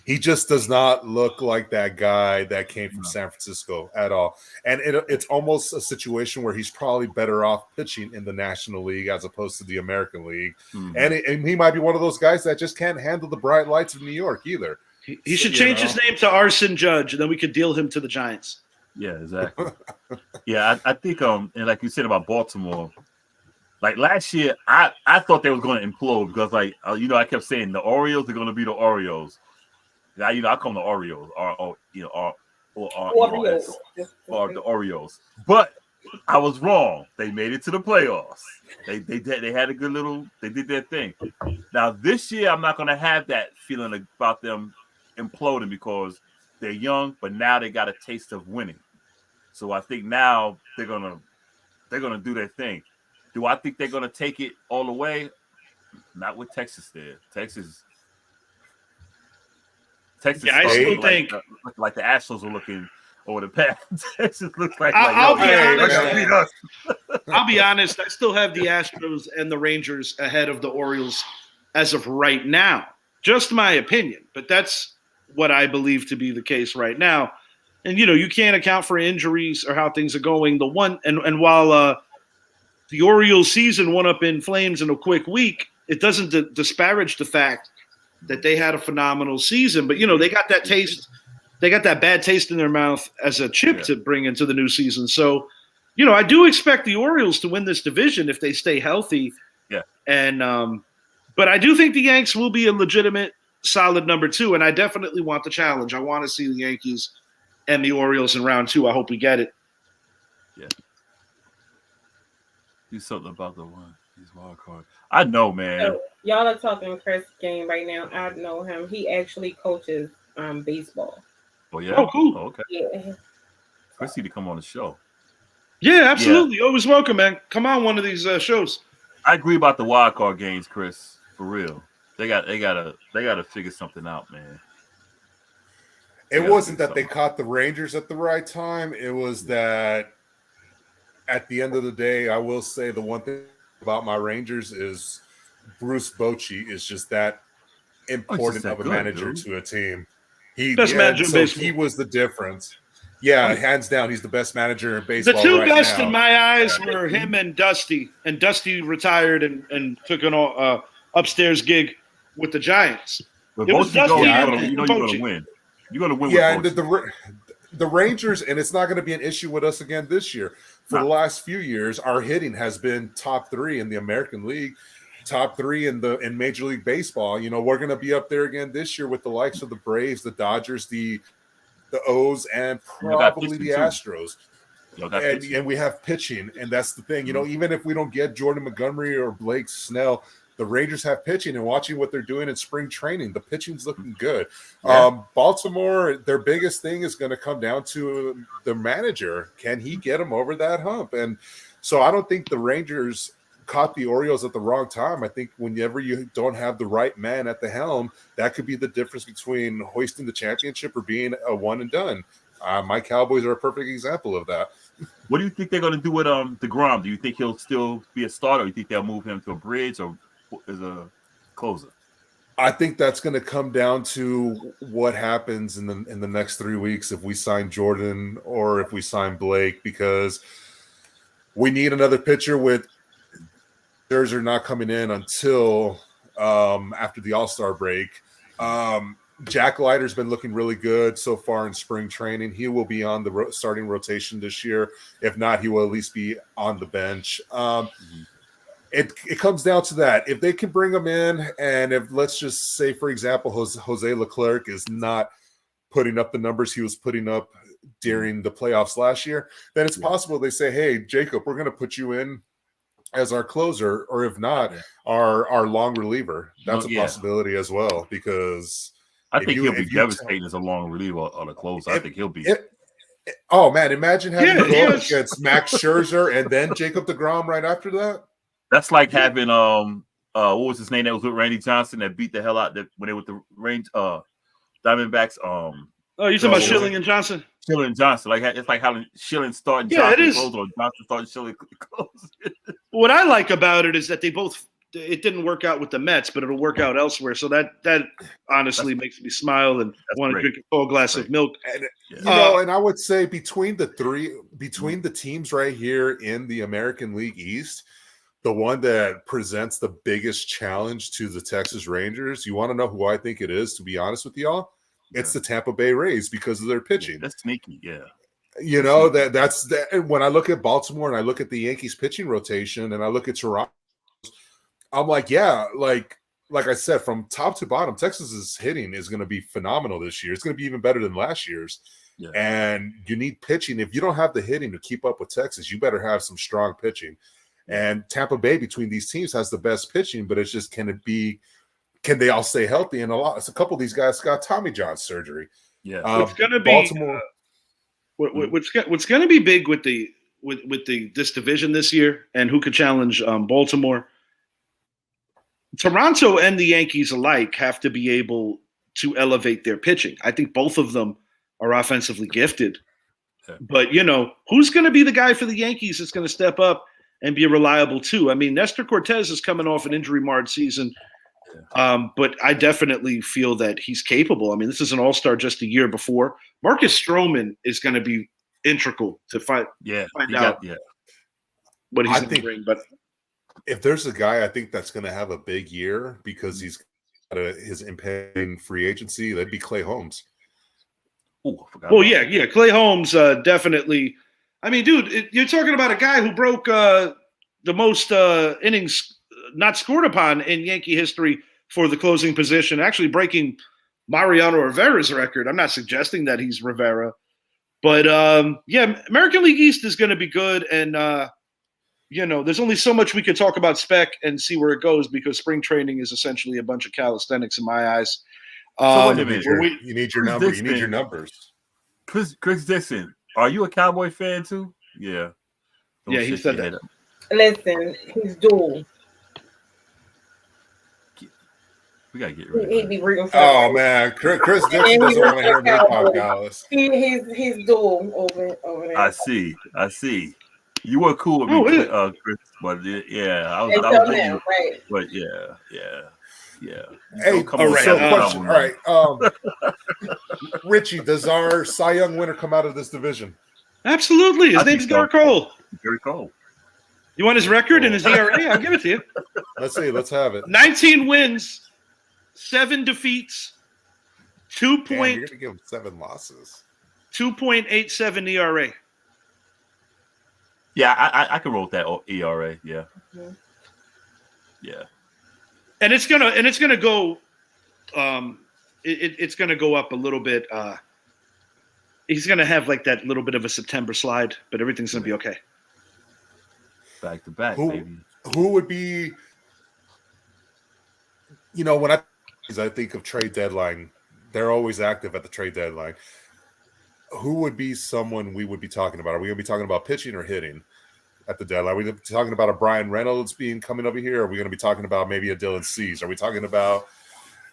he just does not look like that guy that came from San Francisco at all. And it's almost a situation where he's probably better off pitching in the National League as opposed to the American League. Mm-hmm. And he might be one of those guys that just can't handle the bright lights of New York either. He should change his name to Arson Judge, and then we could deal him to the Giants. Yeah, exactly. I think, and like you said about Baltimore, like last year, I thought they was going to implode because, I kept saying the Orioles are going to be the Orioles. Now, I call them the Orioles, or the Orioles. But I was wrong. They made it to the playoffs. They had a good they did their thing. Now, this year, I'm not going to have that feeling about them imploding because they're young, but now they got a taste of winning. So I think now they're gonna do their thing. Do I think they're gonna take it all the way? Not with Texas there. Texas. Yeah, I still think like the Astros are looking over the past. Texas looks like I'll be honest. I still have the Astros and the Rangers ahead of the Orioles as of right now. Just my opinion, but that's what I believe to be the case right now. And you can't account for injuries or how things are going. The one and while the Orioles season went up in flames in a quick week, it doesn't disparage the fact that they had a phenomenal season. But they got that taste, they got that bad taste in their mouth as a chip to bring into the new season. So, I do expect the Orioles to win this division if they stay healthy. Yeah. And but I do think the Yanks will be a legitimate solid number 2, and I definitely want the challenge. I want to see the Yankees and the Orioles in round 2. I hope we get it. Yeah. Do something about these wild cards. I know, man. So, y'all are talking Chris game right now. I know him. He actually coaches baseball. Oh yeah. Oh, cool. Oh, okay. Yeah. Chris need to come on the show. Yeah, absolutely. Yeah. Always welcome, man. Come on one of these shows. I agree about the wild card games, Chris. For real. They gotta figure something out, man. It wasn't that they caught the Rangers at the right time. It was that at the end of the day, I will say the one thing about my Rangers is Bruce Bochy is just that important of a manager to a team. Best manager in baseball. He was the difference. Yeah, hands down, he's the best manager in baseball. The two best in my eyes were him and Dusty. And Dusty retired and took an upstairs gig with the Giants. But you're going to win. You're going to win. Yeah, and the Rangers, and it's not going to be an issue with us again this year. For the last few years, our hitting has been top 3 in the American League, top 3 in Major League Baseball. We're going to be up there again this year with the likes of the Braves, the Dodgers, the O's, and probably the Astros. And we have pitching, and that's the thing. Even if we don't get Jordan Montgomery or Blake Snell, the Rangers have pitching, and watching what they're doing in spring training, the pitching's looking good. Yeah. Baltimore, their biggest thing is going to come down to the manager. Can he get them over that hump? And so I don't think the Rangers caught the Orioles at the wrong time. I think whenever you don't have the right man at the helm, that could be the difference between hoisting the championship or being a one and done. My Cowboys are a perfect example of that. What do you think they're going to do with DeGrom? Do you think he'll still be a starter? Or you think they'll move him to a bridge or as a closer? I think that's going to come down to what happens in the next 3 weeks if we sign Jordan or if we sign Blake, because we need another pitcher with Scherzer not coming in until after the All-Star break. Jack Leiter's been looking really good so far in spring training. He will be on the starting rotation this year. If not, he will at least be on the bench. It comes down to that. If they can bring him in, and if, let's just say, for example, Jose Leclerc is not putting up the numbers he was putting up during the playoffs last year, then it's possible they say, hey, Jacob, we're going to put you in as our closer, or if not, our long reliever. That's a possibility as well, because I think he'll be devastating as a long reliever or a closer. I think he'll be. Oh, man, imagine having to go against Max Scherzer and then Jacob deGrom right after that. That's like having what was his name that was with Randy Johnson that beat the hell out that when they were with the Diamondbacks. Oh, you talking about Schilling and Johnson? Schilling and Johnson, it's like how Schilling starting Johnson close or Johnson starting Schilling close. What I like about it is that it didn't work out with the Mets, but it'll work out elsewhere. So that honestly makes me smile and want to drink a full glass of milk. And, and I would say between the teams right here in the American League East, the one that presents the biggest challenge to the Texas Rangers, you want to know who I think it is, to be honest with y'all? It's the Tampa Bay Rays because of their pitching. That's sneaky, yeah. You know, that's when I look at Baltimore and I look at the Yankees pitching rotation and I look at Toronto, I'm like, like I said, from top to bottom, Texas's hitting is going to be phenomenal this year. It's going to be even better than last year's. Yeah. And you need pitching. If you don't have the hitting to keep up with Texas, you better have some strong pitching. And Tampa Bay between these teams has the best pitching, but it's just can they all stay healthy? And a couple of these guys got Tommy John surgery. Yeah, it's going to be Baltimore. What's going to be big with this division this year, and who could challenge Baltimore? Toronto and the Yankees alike have to be able to elevate their pitching. I think both of them are offensively gifted, but who's going to be the guy for the Yankees that's going to step up and be reliable too? I mean, Nestor Cortez is coming off an injury-marred season, but I definitely feel that he's capable. I mean, this is an all-star just a year before. Marcus Stroman is going to be integral to find out what he's going to bring. But if there's a guy I think that's going to have a big year because he's got his impending free agency, that'd be Clay Holmes. Oh, Clay Holmes definitely. I mean, dude, you're talking about a guy who broke the most innings not scored upon in Yankee history for the closing position, actually breaking Mariano Rivera's record. I'm not suggesting that he's Rivera, but American League East is going to be good. And, there's only so much we could talk about spec and see where it goes because spring training is essentially a bunch of calisthenics in my eyes. So wait a minute, you need your number. You need your numbers. Chris Dixon, are you a Cowboy fan too? Yeah. He said that. Listen, he's dual. We gotta get rid of him. Oh man, Chris Dixon doesn't want to hear me talk, Dallas. He's dual over there. I see. You were cool with me, Chris, but I was right. But yeah. Hey, question. All right. Richie, does our Cy Young winner come out of this division? Absolutely. His name's Garrett Cole. Garrett Cole. You want his record and his ERA? I'll give it to you. Let's see. Let's have it. 19 wins, 7 defeats, 2. You're going to give him 7 losses. 2.87 ERA. Yeah, I can roll with that ERA. Yeah. Mm-hmm. Yeah. And it's gonna go. It's gonna go up a little bit. He's gonna have like that little bit of a September slide, but everything's gonna be okay. Back to back, baby. Who would be? When I think of trade deadline, they're always active at the trade deadline. Who would be someone we would be talking about? Are we going to be talking about pitching or hitting at the deadline? Are we going to be talking about a Brian Reynolds coming over here? Are we going to be talking about maybe a Dylan Cease? Are we talking about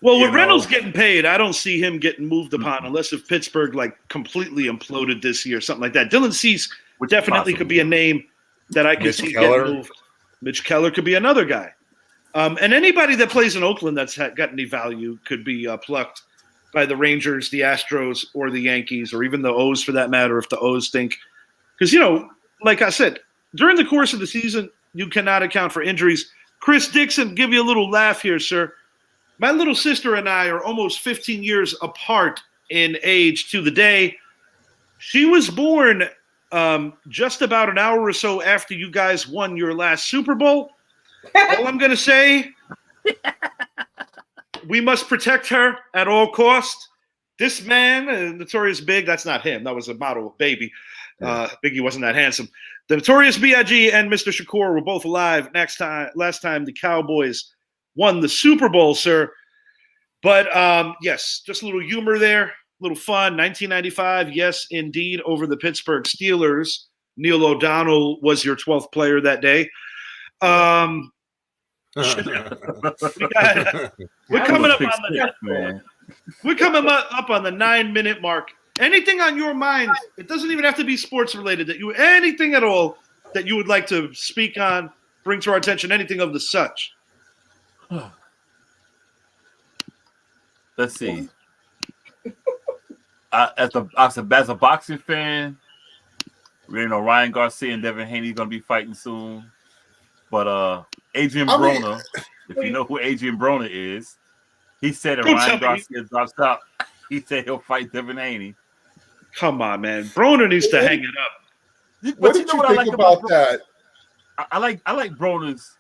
Well, with Reynolds getting paid, I don't see him getting moved upon unless if Pittsburgh like completely imploded this year, something like that. Dylan Cease definitely could be a name that I could see getting moved. Mitch Keller could be another guy. And anybody that plays in Oakland that's got any value could be plucked by the Rangers, the Astros, or the Yankees, or even the O's for that matter, if the O's think. Because, like I said, during the course of the season, you cannot account for injuries. Chris Dixon, give you a little laugh here, sir. My little sister and I are almost 15 years apart in age to the day. She was born just about an hour or so after you guys won your last Super Bowl. All I'm going to say, we must protect her at all costs. This man, Notorious Big, that's not him. That was a model baby. Biggie wasn't that handsome. The Notorious B.I.G. and Mr. Shakur were both alive last time the Cowboys won the Super Bowl, sir. But, yes, just a little humor there, a little fun. 1995, yes, indeed, over the Pittsburgh Steelers. Neil O'Donnell was your 12th player that day. We're coming up on the 9-minute mark. Anything on your mind? It doesn't even have to be sports related. Anything at all that you would like to speak on, bring to our attention, anything of the such. Let's see. As a boxing fan, Ryan Garcia and Devin Haney gonna be fighting soon. But Adrian Broner, if you know who Adrian Broner is, he said if Ryan Garcia drops out, he said he'll fight Devin Haney. Come on, man. Broner needs to hang it up. What did you think about that? I like Broner's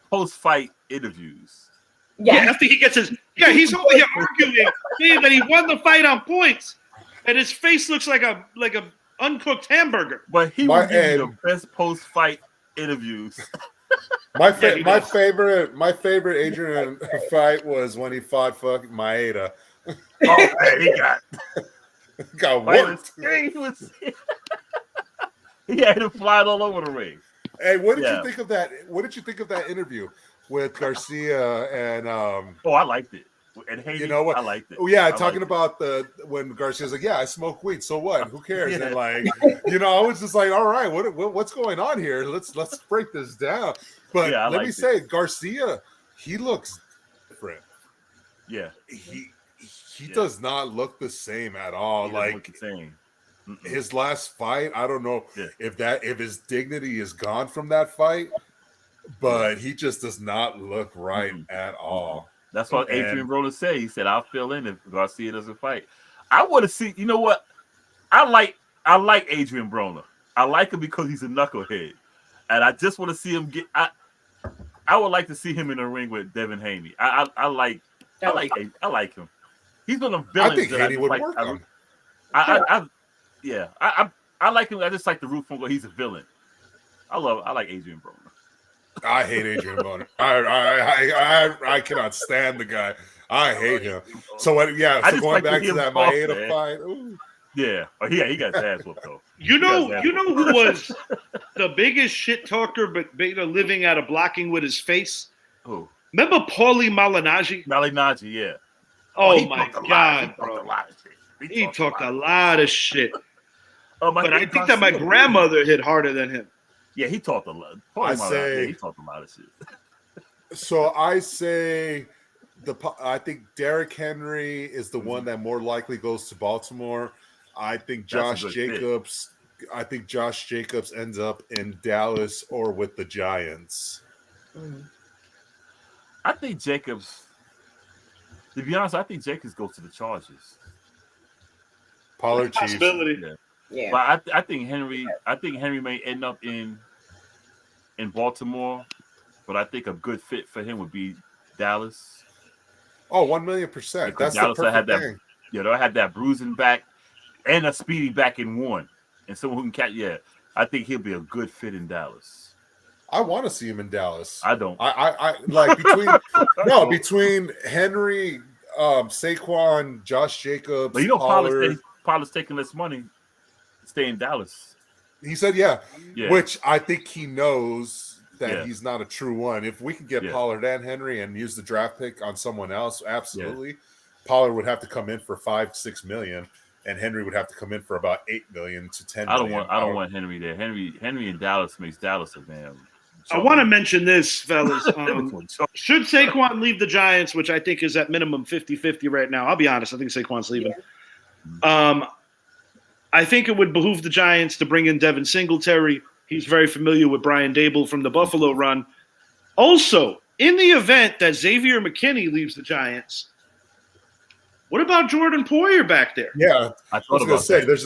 post-fight interviews. Yeah, after he gets he's over here arguing, saying that he won the fight on points, and his face looks like a uncooked hamburger. But he was giving the best post-fight interviews. My favorite Adrian fight was when he fought fucking Maeda. Oh man, he got worked. He had him flying all over the ring. Hey, what did you think of that? What did you think of that interview with Garcia and Oh, I liked it. And Haney, you know what? I liked it. Oh yeah, talking about when Garcia's like, I smoke weed, so what? Who cares? And like, I was just like, all right, what's going on here? Let's break this down. But let me say, Garcia, he looks different. Yeah, he does not look the same at all. He like look the same. His last fight, I don't know if his dignity is gone from that fight, but he just does not look right at all. That's what Adrian Broner said. He said, "I'll fill in if Garcia doesn't fight." I want to see. You know what? I like Adrian Broner. I like him because he's a knucklehead, and I just want to see him get. I would like to see him in the ring with Devin Haney. I like him. He's one of the villains. I think Haney would work on. I like him. I just like the root from where he's a villain. I like Adrian Broner. I hate Adrian Broner. I cannot stand the guy. I hate him. So going back to that Maeda fight. Ooh. Yeah. Oh, he got his ass whooped though. You know who was the biggest shit talker, but living out of blocking with his face? Who? Remember Paulie Malignaggi? Malignaggi, yeah. Oh my God, bro. He talked a lot of shit. But I think that my grandmother hit harder than him. Yeah, he talked a lot. He talked a lot of shit. So I say I think Derrick Henry is the one that more likely goes to Baltimore. I think Josh Jacobs ends up in Dallas or with the Giants. I think Jacobs, to be honest, goes to the Chargers. Pollard Chiefs. Possibility. Yeah. But I think Henry may end up in Baltimore, but I think a good fit for him would be Dallas. Oh, 1,000,000%. That's Dallas the perfect thing. They'll have that bruising back and a speedy back in one. And someone who can catch, I think he'll be a good fit in Dallas. I want to see him in Dallas. I don't. I like between Henry, Saquon, Josh Jacobs. But Pollard's taking less money to stay in Dallas. He said, which I think he knows that he's not a true one. If we could get Pollard and Henry and use the draft pick on someone else, absolutely. Pollard would have to come in for $5-6 million, and Henry would have to come in for about $8 million to $10 million. I don't want Henry there. Henry in Dallas makes Dallas a man. I want to mention this, fellas. Should Saquon leave the Giants, which I think is at minimum 50-50 right now, I'll be honest, I think Saquon's leaving. Yeah. I think it would behoove the Giants to bring in Devin Singletary. He's very familiar with Brian Dable from the Buffalo run. Also, in the event that Xavier McKinney leaves the Giants, what about Jordan Poyer back there? Yeah, I was going to say there's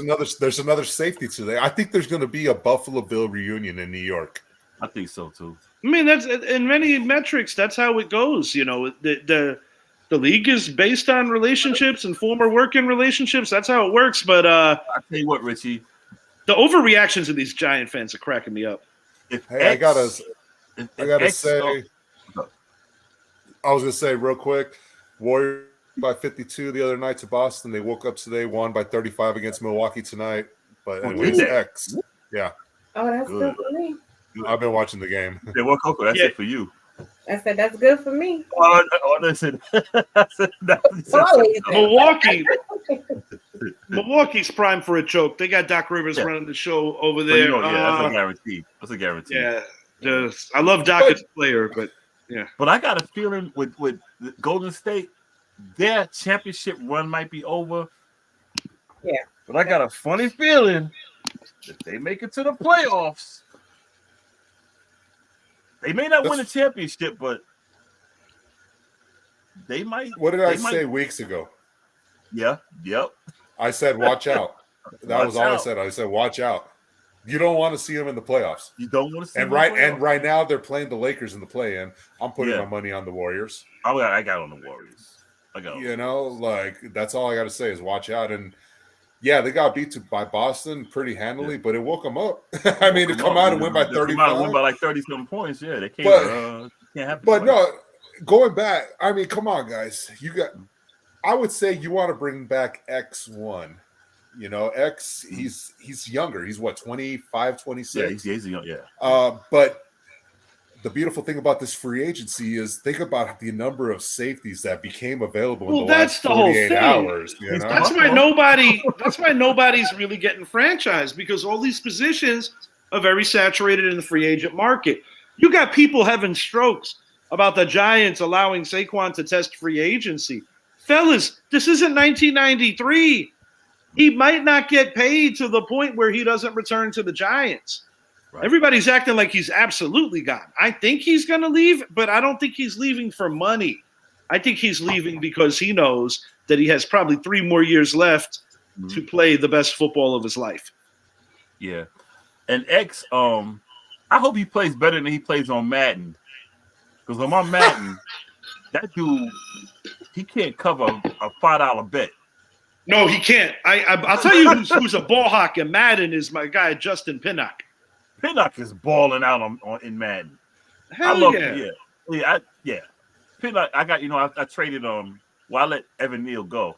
another safety to that. I think there's going to be a Buffalo Bill reunion in New York. I think so too. I mean, that's in many metrics. That's how it goes. You know, the league is based on relationships and former working relationships. That's how it works. But I tell you what, Richie, the overreactions of these Giant fans are cracking me up. I gotta say, I was gonna say real quick, Warriors by 52 the other night to Boston. They woke up today, won by 35 against Milwaukee tonight. But anyways, X, yeah. Oh, that's good for me. I've been watching the game. Yeah, well, Coco, that's it for you. I said that's good for me. Listen. Milwaukee's primed for a choke. They got Doc Rivers running the show over there. That's a guarantee. That's a guarantee. Yeah, I love Doc as a player, but yeah. But I got a feeling with Golden State, their championship run might be over. Yeah. But I got a funny feeling that they make it to the playoffs. They may not win a championship, but they might. What did I say weeks ago? Yeah. Yep. I said, watch out. That was all I said. I said, watch out. You don't want to see them in the playoffs. You don't want to see them and right now they're playing the Lakers in the play-in. I'm putting my money on the Warriors. I got on the Warriors. That's all I got to say is watch out. And yeah, they got beat by Boston pretty handily, but it woke them up. I mean, to come out and win by 35. Win by like 30-some points. Yeah, they can't have. But no, going back, I mean, come on, guys. I would say you want to bring back X1. You know, X, he's younger. He's what, 25, 26? Yeah, he's young, yeah. But the beautiful thing about this free agency is think about the number of safeties that became available in the last 48 hours. You know? That's why nobody's really getting franchised, because all these positions are very saturated in the free agent market. You got people having strokes about the Giants allowing Saquon to test free agency. Fellas, this isn't 1993. He might not get paid to the point where he doesn't return to the Giants. Right. Everybody's acting like he's absolutely gone. I think he's going to leave, but I don't think he's leaving for money. I think he's leaving because he knows that he has probably 3 more years left to play the best football of his life. Yeah. And X, I hope he plays better than he plays on Madden. Because on my Madden, that dude, he can't cover a $5 bet. No, he can't. I'll tell you who's a ball hawk in Madden is my guy, Justin Pinnock. Pinnock is balling out in Madden. Hell I love yeah. Yeah. Pinnock, I traded I let Evan Neal go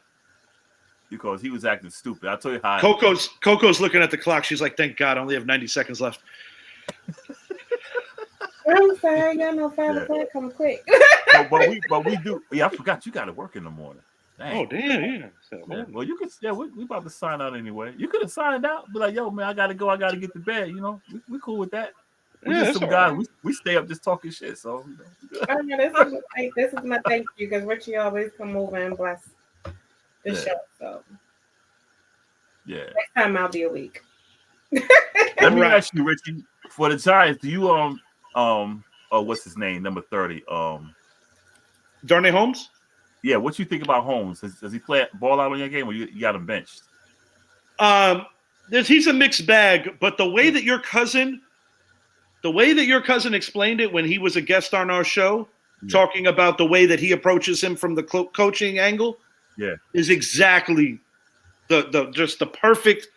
because he was acting stupid. I'll tell you how. Coco's looking at the clock. She's like, thank God, I only have 90 seconds left. I'm sorry, y'all know 5 o'clock come quick. but we do. Yeah, I forgot you got to work in the morning. Dang. Oh damn! Yeah. Well, you could. Yeah, we about to sign out anyway. You could have signed out, be like, "Yo, man, I gotta go. I gotta get to bed." You know, we cool with that. We just some guys. Right. We stay up just talking shit. So. This is my thank you, because Richie always come over and bless the show. So. Yeah. Next time I'll be awake. Let me ask you, Richie, for the Giants, do you what's his name, number 30, Darnay Holmes? Yeah, what you think about Holmes? Does he play ball out on your game, or you got him benched? He's a mixed bag, but the way that your cousin explained it when he was a guest on our show, talking about the way that he approaches him from the coaching angle, is exactly the perfect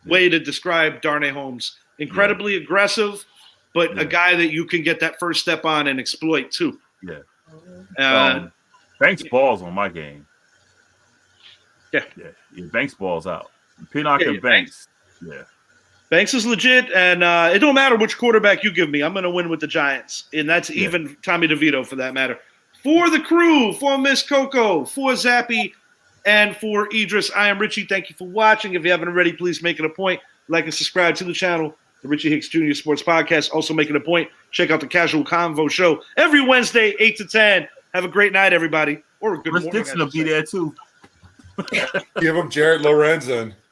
way to describe Darnay Holmes. Incredibly aggressive, but a guy that you can get that first step on and exploit too. Yeah. Banks balls on my game. Yeah. Banks balls out. Pinnock and Banks. Yeah. Banks is legit, and it don't matter which quarterback you give me. I'm going to win with the Giants, and that's even Tommy DeVito for that matter. For the crew, for Miss Coco, for Zappy, and for Idris, I am Richie. Thank you for watching. If you haven't already, please make it a point. Like and subscribe to the channel, the Richie Hicks Jr. Sports Podcast. Also make it a point. Check out the Casual Convo Show every Wednesday, 8 to 10. Have a great night, everybody. Or a good Chris morning. Dixon will be there, too. Give him Jared Lorenzen.